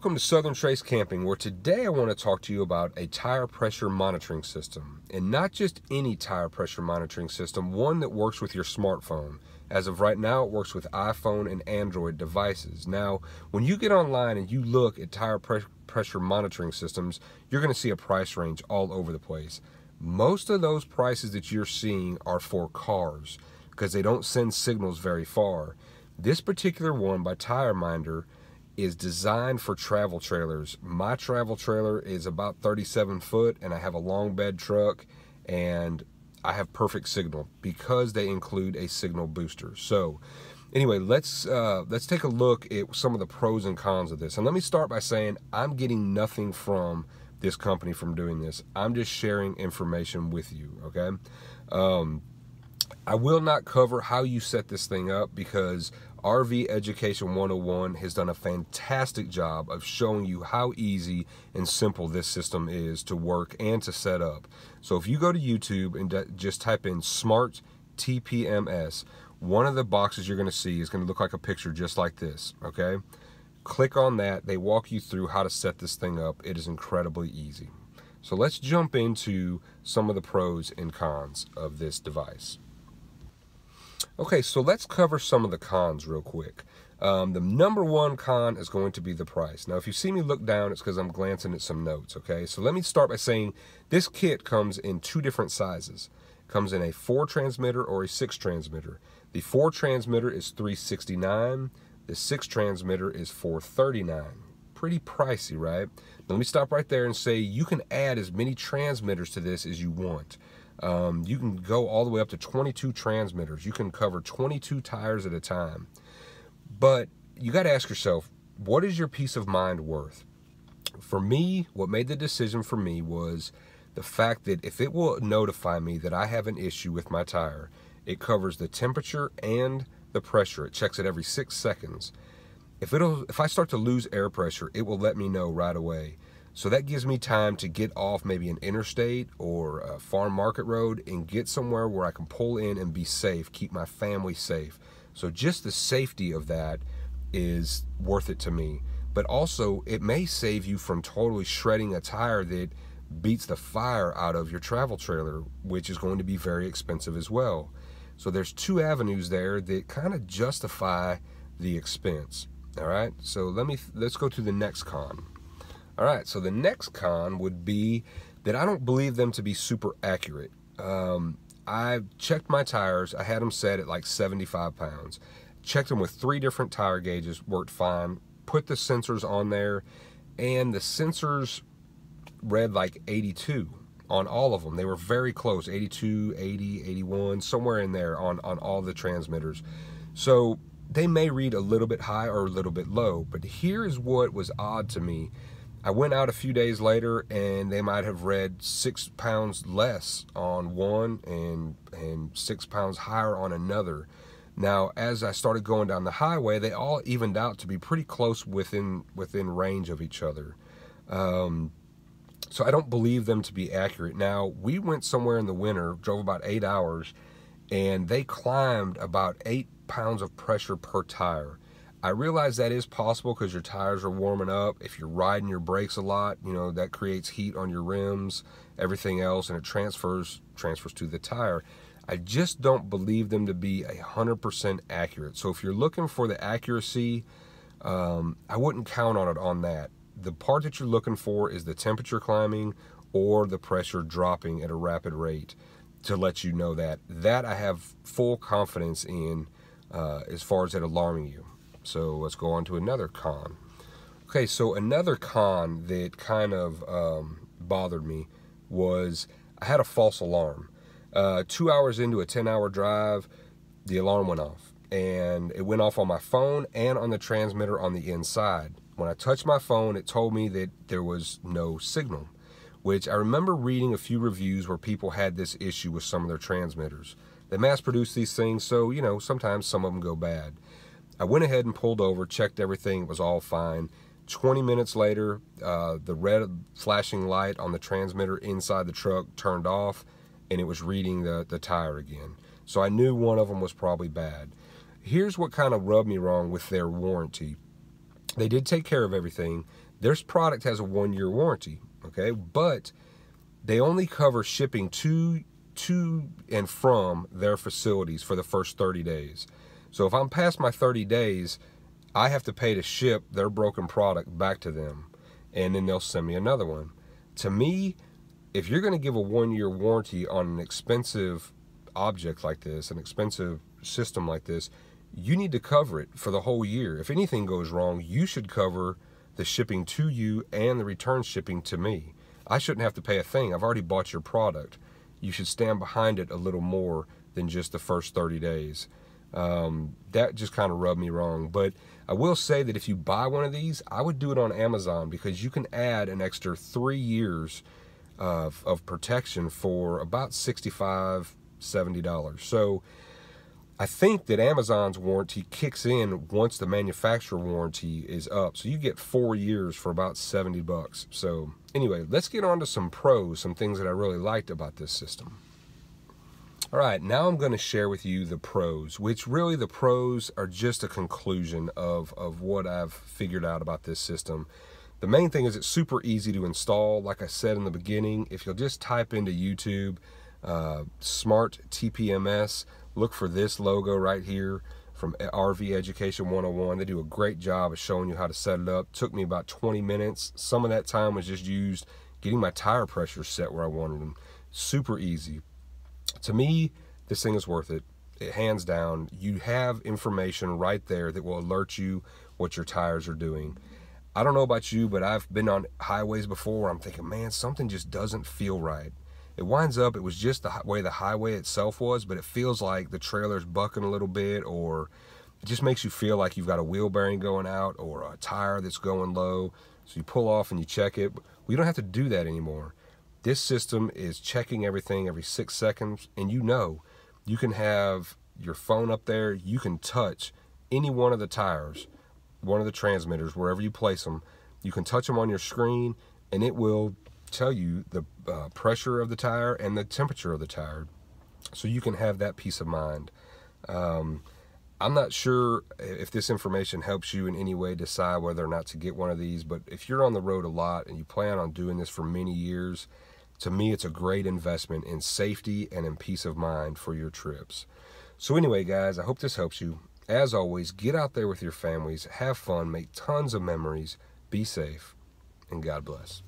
Welcome to Southern Trace Camping, where today I want to talk to you about a tire pressure monitoring system. And not just any tire pressure monitoring system, one that works with your smartphone. As of right now, it works with iPhone and Android devices. Now, when you get online and you look at tire pressure monitoring systems, you're going to see a price range all over the place. Most of those prices that you're seeing are for cars because they don't send signals very far. This particular one by TireMinder is designed for travel trailers. My travel trailer is about 37 foot and I have a long bed truck and I have perfect signal because they include a signal booster. So anyway, let's take a look at some of the pros and cons of this. And let me start by saying I'm getting nothing from this company from doing this. I'm just sharing information with you, okay? I will not cover how you set this thing up because RV Education 101 has done a fantastic job of showing you how easy and simple this system is to work and to set up. So if you go to YouTube and just type in Smart TPMS, one of the boxes you're going to see is going to look like a picture just like this, okay? Click on that. They walk you through how to set this thing up. It is incredibly easy. So let's jump into some of the pros and cons of this device. Okay, so let's cover some of the cons real quick. The number one con is going to be the price. Now, if you see me look down, it's because I'm glancing at some notes, okay? So let me start by saying this kit comes in two different sizes. It comes in a 4 transmitter or a 6 transmitter. The 4 transmitter is $369. The 6 transmitter is $439. Pretty pricey, right? Now, let me stop right there and say you can add as many transmitters to this as you want. You can go all the way up to 22 transmitters. You can cover 22 tires at a time. But you got to ask yourself, what is your peace of mind worth? For me, what made the decision for me was the fact that if it will notify me that I have an issue with my tire, it covers the temperature and the pressure. It checks it every 6 seconds. If I start to lose air pressure, it will let me know right away. So that gives me time to get off maybe an interstate or a farm market road and get somewhere where I can pull in and be safe, keep my family safe. So just the safety of that is worth it to me. But also, it may save you from totally shredding a tire that beats the fire out of your travel trailer, which is going to be very expensive as well. So there's two avenues there that kind of justify the expense. All right, so let's go to the next con. All right, so the next con would be that I don't believe them to be super accurate. I checked my tires. I had them set at like 75 pounds. Checked them with 3 different tire gauges, worked fine. Put the sensors on there, and the sensors read like 82 on all of them. They were very close, 82, 80, 81, somewhere in there on all the transmitters. So they may read a little bit high or a little bit low, but here is what was odd to me. I went out a few days later and they might have read 6 pounds less on one and 6 pounds higher on another. Now, as I started going down the highway, they all evened out to be pretty close within range of each other. So I don't believe them to be accurate. Now, we went somewhere in the winter, drove about 8 hours, and they climbed about 8 pounds of pressure per tire. I realize that is possible because your tires are warming up. If you're riding your brakes a lot, you know, that creates heat on your rims, everything else, and it transfers to the tire. I just don't believe them to be 100% accurate. So if you're looking for the accuracy, I wouldn't count on it on that. The part that you're looking for is the temperature climbing or the pressure dropping at a rapid rate to let you know that. That I have full confidence in as far as it alarming you. So let's go on to another con. Okay, so another con that kind of bothered me was I had a false alarm. 2 hours into a 10-hour drive, the alarm went off. And it went off on my phone and on the transmitter on the inside. When I touched my phone, it told me that there was no signal, which I remember reading a few reviews where people had this issue with some of their transmitters. They mass produce these things, so, you know, sometimes some of them go bad. I went ahead and pulled over, checked everything, it was all fine. 20 minutes later, the red flashing light on the transmitter inside the truck turned off, and it was reading the tire again. So I knew one of them was probably bad. Here's what kind of rubbed me wrong with their warranty. They did take care of everything. This product has a 1-year warranty, okay? But they only cover shipping to and from their facilities for the first 30 days. So if I'm past my 30 days, I have to pay to ship their broken product back to them, and then they'll send me another one. To me, if you're going to give a 1-year warranty on an expensive object like this, an expensive system like this, you need to cover it for the whole year. If anything goes wrong, you should cover the shipping to you and the return shipping to me. I shouldn't have to pay a thing. I've already bought your product. You should stand behind it a little more than just the first 30 days. That just kind of rubbed me wrong. But I will say that if you buy one of these, I would do it on Amazon, because you can add an extra 3 years of protection for about $65, $70. So I think that Amazon's warranty kicks in once the manufacturer warranty is up. So you get 4 years for about $70. So anyway, let's get on to some pros, some things that I really liked about this system. All right, now I'm going to share with you the pros, which really the pros are just a conclusion of what I've figured out about this system. The main thing is it's super easy to install. Like I said in the beginning, if you'll just type into YouTube, Smart TPMS, look for this logo right here from RV Education 101. They do a great job of showing you how to set it up. Took me about 20 minutes. Some of that time was just used getting my tire pressures set where I wanted them. Super easy. To me, this thing is worth it. Hands down. You have information right there that will alert you what your tires are doing. I don't know about you, but I've been on highways before where I'm thinking, man, something just doesn't feel right. It winds up, it was just the way the highway itself was, but it feels like the trailer's bucking a little bit, or it just makes you feel like you've got a wheel bearing going out or a tire that's going low. So you pull off and you check it. We don't have to do that anymore. This system is checking everything every 6 seconds, and you can have your phone up there. You can touch any one of the tires, one of the transmitters, wherever you place them. You can touch them on your screen, and it will tell you the pressure of the tire and the temperature of the tire, so you can have that peace of mind. I'm not sure if this information helps you in any way decide whether or not to get one of these, but if you're on the road a lot and you plan on doing this for many years, to me, it's a great investment in safety and in peace of mind for your trips. So anyway, guys, I hope this helps you. As always, get out there with your families, have fun, make tons of memories, be safe, and God bless.